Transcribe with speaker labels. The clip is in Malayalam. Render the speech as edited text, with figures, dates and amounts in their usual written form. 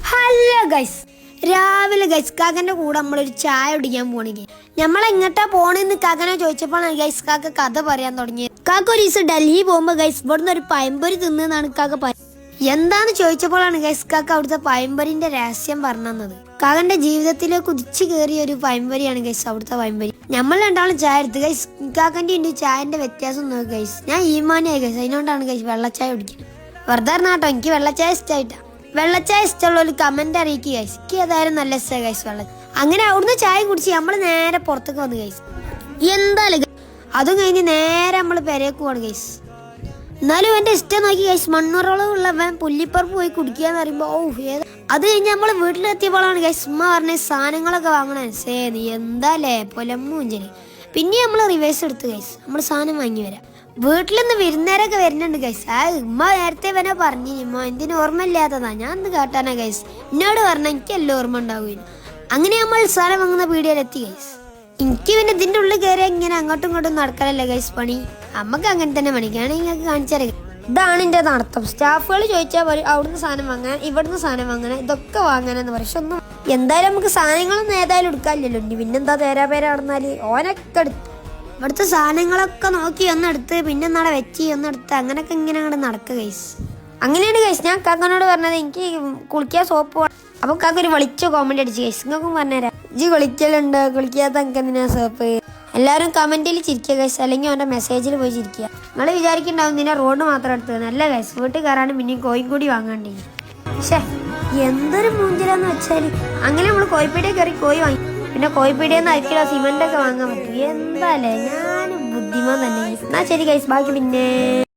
Speaker 1: ഹലോ ഗൈസ്, രാവിലെ ഗൈസ് കാക്കന്റെ കൂടെ നമ്മളൊരു ചായ കുടിക്കാൻ പോണെങ്കിൽ നമ്മളെങ്ങട്ടാ പോണെന്ന് കാക്കനെ ചോദിച്ചപ്പോഴാണ് ഗൈസ് കാക്ക കഥ പറയാൻ തുടങ്ങിയത്. കാക്ക ഒരു ദിവസം ഡൽഹി പോകുമ്പോ ഗൈസ് ഇവിടുന്ന് ഒരു പഴംപൊരി തിന്നാണ് കാക്ക എന്താന്ന് ചോദിച്ചപ്പോഴാണ് ഗൈസ് കാക്ക അവിടുത്തെ പഴംപൊരിന്റെ രഹസ്യം പറഞ്ഞത്. കാക്കന്റെ ജീവിതത്തിലേക്ക് കുതിച്ചു കയറിയ ഒരു പഴംപൊരിയാണ് ഗൈസ് അവിടുത്തെ പഴംപൊരി. നമ്മൾ രണ്ടാളും ചായ എടുത്ത് ഗൈസ്. കാക്കന്റെ ഉണ്ട് ചായന്റെ വ്യത്യാസം നോക്കി ഗൈസ്. ഞാൻ ഈമാനിയായി ഗൈസ്, അതിനോണ്ടാണ് ഗൈസ് വെള്ളച്ചായ കുടിക്കുന്നത്. വെറുതെ പറഞ്ഞാട്ടോ, എനിക്ക് വെള്ളച്ചായ ഇഷ്ടമായിട്ടാ. വെള്ളച്ചായ ഇഷ്ടമുള്ള ഒരു കമന്റ് അറിയിക്കുക ഗൈസ്. എനിക്ക് ഏതായാലും നല്ല ഇഷ്ടമായി ഗൈസ് വെള്ളം. അങ്ങനെ അവിടുന്ന് ചായ കുടിച്ച് നമ്മൾ നേരെ പുറത്തേക്ക് വന്നു ഗൈസ്. എന്തായാലും അതും കഴിഞ്ഞ് നേരെ നമ്മൾ പെരേക്ക് പോവാണ് ഗൈസ്. എന്നാലും എന്റെ ഇഷ്ടം നോക്കി ഗൈസ്, മണ്ണുറോളം ഉള്ളവൻ പുല്ലിപ്പറപ്പ് പോയി കുടിക്കാന്ന് പറയുമ്പോ അത് കഴിഞ്ഞ് നമ്മൾ വീട്ടിലെത്തിയപ്പോഴാണ് ഗൈസ് ഉമ്മ പറഞ്ഞ സാധനങ്ങളൊക്കെ വാങ്ങണേ. നീ എന്താലേ പൊലമ്മൂഞ്ചല്. പിന്നെ നമ്മൾ റിവേഴ്സ് എടുത്ത് ഗൈസ്, നമ്മൾ സാധനം വാങ്ങി വരാം. വീട്ടിൽ നിന്ന് വിരുന്നേരൊക്കെ വരുന്നുണ്ട് ഗൈസ്. ഉമ്മ നേരത്തെ വനെ പറഞ്ഞു, ഉമ്മ എന്തിനു ഓർമ്മ ഇല്ലാത്തതാ, ഞാൻ എന്ത് കാട്ടാനാ ഗൈസ്, എന്നോട് പറഞ്ഞ എനിക്കെല്ലാം ഓർമ്മ ഉണ്ടാവുകയും. അങ്ങനെ നമ്മൾ സാധനം വാങ്ങുന്ന പീടികയിലെത്തി ഗൈസ്. എനിക്ക് പിന്നെ ഇതിന്റെ ഉള്ളിൽ കയറി ഇങ്ങനെ അങ്ങോട്ടും ഇങ്ങോട്ടും നടക്കലല്ലേ ഗൈസ് പണി. അമ്മക്ക് അങ്ങനെ തന്നെ പണിക്കാണ്. നിങ്ങൾക്ക് കാണിച്ചാൽ ഇതാണ് എന്റെ നടത്തം. സ്റ്റാഫുകൾ ചോദിച്ചാൽ പറയും അവിടുന്ന് സാധനം വാങ്ങാൻ, ഇവിടുന്ന് സാധനം വാങ്ങാൻ, ഇതൊക്കെ വാങ്ങാനെന്ന് പറയും. പക്ഷെ ഒന്നും എന്തായാലും നമുക്ക് സാധനങ്ങളൊന്നും ഏതായാലും എടുക്കാനില്ലല്ലോ. ഇനി പിന്നെന്താ തേരാപേര നടന്നാല് ഓനൊക്കെ എടുത്ത് ഇവിടുത്തെ സാധനങ്ങളൊക്കെ നോക്കി ഒന്നെടുത്ത് പിന്നെ നാളെ വെച്ച് ഒന്നെടുത്ത് അങ്ങനൊക്കെ ഇങ്ങനെ അങ്ങോട്ട് നടക്കുക ഗൈസ്. അങ്ങനെയാണ് ഗൈസ് ഞാൻ കാക്കനോട് പറഞ്ഞത് എനിക്ക് കുളിക്കാൻ സോപ്പ് വേണം. അപ്പൊ കാക്ക ഒരു വിളിച്ച കോമന്റ് അടിച്ച് ഗൈസ്. നിങ്ങൾക്കും പറഞ്ഞുതരാം, ഇജ്ജ് കുളിക്കലുണ്ട്, കുളിക്കാത്ത എനിക്ക് എന്തിനാ സോപ്പ്. എല്ലാവരും കമന്റിൽ ചിരിക്കുക ഗൈസ്, അല്ലെങ്കിൽ അവന്റെ മെസ്സേജിൽ പോയി ചിരിക്കുക. നിങ്ങൾ വിചാരിക്കുന്നുണ്ടാവും നിന്നെ റോഡ് മാത്രം എടുത്തത്. നല്ല ഗൈസ്, വീട്ടിൽ കയറാണ്ട് പിന്നെയും കോയും കൂടി വാങ്ങാണ്ടി. പക്ഷേ എന്തൊരു മൂഞ്ചലാന്ന് വെച്ചാല് അങ്ങനെ നമ്മൾ കോഴിപ്പീടിയെ കയറി കോഴി വാങ്ങി. പിന്നെ കോഴിപ്പീടിയെന്ന് 1 കിലോ സിമെന്റ് ഒക്കെ വാങ്ങാൻ പറ്റും. എന്താല്ലേ, ഞാൻ ബുദ്ധിമാൻ തന്നെ. എന്നാ ശരി ഗൈസ്, ബാക്കി പിന്നെ.